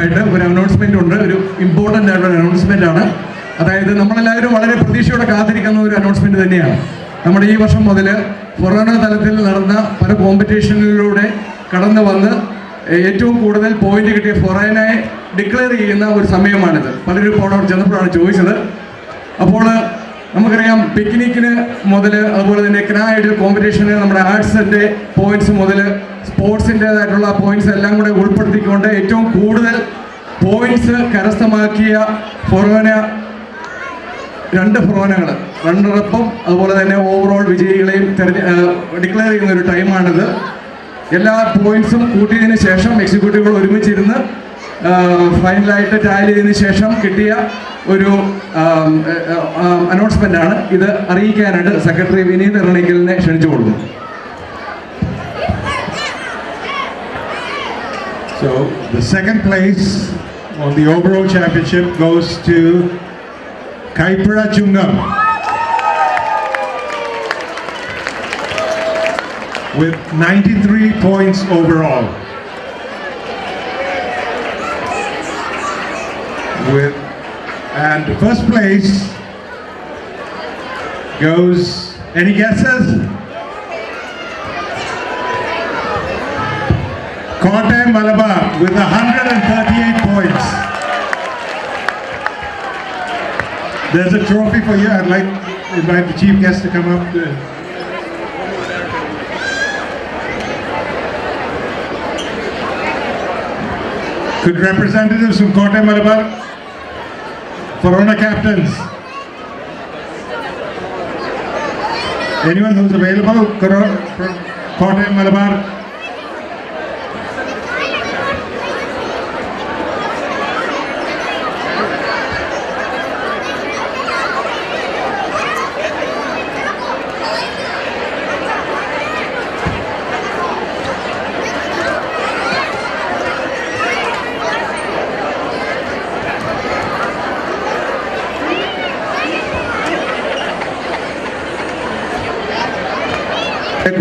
ഭാഗമായിട്ട് ഒരു അനൗൺസ്മെന്റ് ഉണ്ട്. ഒരു ഇമ്പോർട്ടൻ്റ് ആയിട്ടുള്ള അനൗൺസ്മെന്റ് ആണ്. അതായത് നമ്മളെല്ലാവരും വളരെ പ്രതീക്ഷയോടെ കാത്തിരിക്കുന്ന ഒരു അനൗൺസ്മെന്റ് തന്നെയാണ്. നമ്മുടെ ഈ വർഷം മുതൽ ഫൊറോന തലത്തിൽ നടന്ന പല കോമ്പറ്റീഷനിലൂടെ കടന്നു വന്ന് ഏറ്റവും കൂടുതൽ പോയിന്റ് കിട്ടിയ ഫൊറോനയെ ഡിക്ലെയർ ചെയ്യുന്ന ഒരു സമയമാണിത്. പലരും അവിടെ ചെന്നപ്പോഴാണ് ചോദിച്ചത്. അപ്പോൾ നമുക്കറിയാം, പിക്നിക്കിന് മുതൽ അതുപോലെ തന്നെ ക്നായിട്ട് കോമ്പറ്റീഷന് നമ്മുടെ ആർട്സിൻ്റെ പോയിന്റ്സ് മുതൽ സ്പോർട്സിൻ്റെതായിട്ടുള്ള പോയിന്റ്സ് എല്ലാം കൂടെ ഉൾപ്പെടുത്തിക്കൊണ്ട് ഏറ്റവും കൂടുതൽ പോയിന്റ്സ് കരസ്ഥമാക്കിയ ഫൊറോന, 2 ഫൊറോനകൾ റണ്ണറപ്പും അതുപോലെ തന്നെ ഓവറോൾ വിജയികളെയും ഡിക്ലെയർ ചെയ്യുന്ന ഒരു ടൈമാണിത്. എല്ലാ പോയിന്റ്സും കൂട്ടിയതിന് ശേഷം എക്സിക്യൂട്ടീവുകൾ ഒരുമിച്ചിരുന്ന് ഫൈനലായിട്ട് ടാലി ചെയ്തതിന് ശേഷം കിട്ടിയ ഒരു അനൗൺസ്മെന്റ് ആണ്. ഇത് അറിയിക്കാനായിട്ട് സെക്രട്ടറി വിനീത് എറണിക്കലിനെ ക്ഷണിച്ചു കൊടുക്കുന്നു. So the second place on the overall championship goes to Kaipura Chungam with 93 points overall. And first place goes, any guesses? Kottayam Malabar with 138 points. There's a trophy for you. I'd like to invite the chief guest to come up. Could representatives from Kottayam Malabar, Furona captains, anyone who's available from Kottayam Malabar?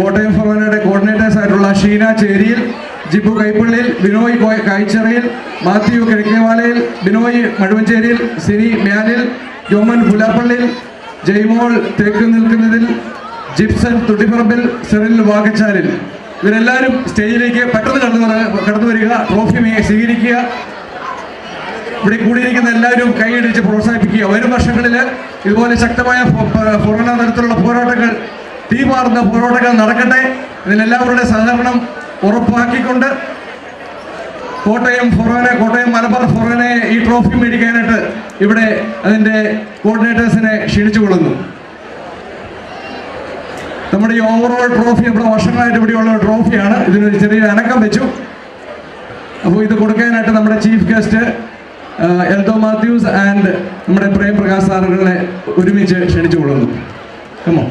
Kottayam ഫൊറോനയുടെ coordinators ആയിട്ടുള്ള ഷീന ചേരിയിൽ, ജിബു കൈപ്പള്ളിയിൽ, ബിനോയ് കായ്ച്ചറയിൽ, മാത്യു കിഴക്കേവാലയിൽ, ബിനോയ് മഴുവഞ്ചേരിയിൽ, സിനി മ്യാലിൽ, ജോമൻ പുലാപ്പള്ളിയിൽ, ജയ്മോൾ തേക്ക് നിൽക്കുന്നതിൽ, ജിപ്സൺ തുടിപ്പറമ്പിൽ, സെറിൽ വാകച്ചാലിൽ. ഇവരെല്ലാവരും സ്റ്റേജിലേക്ക് പെട്ടെന്ന് കടന്നു വരിക, trophy സ്വീകരിക്കുക. ഇവിടെ കൂടിയിരിക്കുന്ന എല്ലാവരും കൈയടിച്ച് പ്രോത്സാഹിപ്പിക്കുക. വരും വർഷങ്ങളിൽ ഇതുപോലെ ശക്തമായ ഫൊറോന തരത്തിലുള്ള പോരാട്ടങ്ങൾ, തീമാർന്ന പോരാട്ടങ്ങൾ നടക്കട്ടെ. ഇതിലെല്ലാവരുടെ സഹകരണം ഉറപ്പാക്കിക്കൊണ്ട് കോട്ടയം മലബാർ ഫൊറോനയെ ഈ ട്രോഫി മേടിക്കാനായിട്ട് ഇവിടെ അതിൻ്റെ കോർഡിനേറ്റേഴ്സിനെ ക്ഷണിച്ചുകൊള്ളുന്നു. നമ്മുടെ ഈ ഓവറോൾ ട്രോഫി നമ്മുടെ വർഷങ്ങളായിട്ട് ഇവിടെയുള്ള ട്രോഫിയാണ്. ഇതിനൊരു ചെറിയൊരു അനക്കം വെച്ചു. അപ്പോൾ ഇത് കൊടുക്കാനായിട്ട് നമ്മുടെ chief guest Eldho Mathews and നമ്മുടെ പ്രേം പ്രകാശ് സാറുകളെ ഒരുമിച്ച് ക്ഷണിച്ചുകൊള്ളുന്നു. കമോ.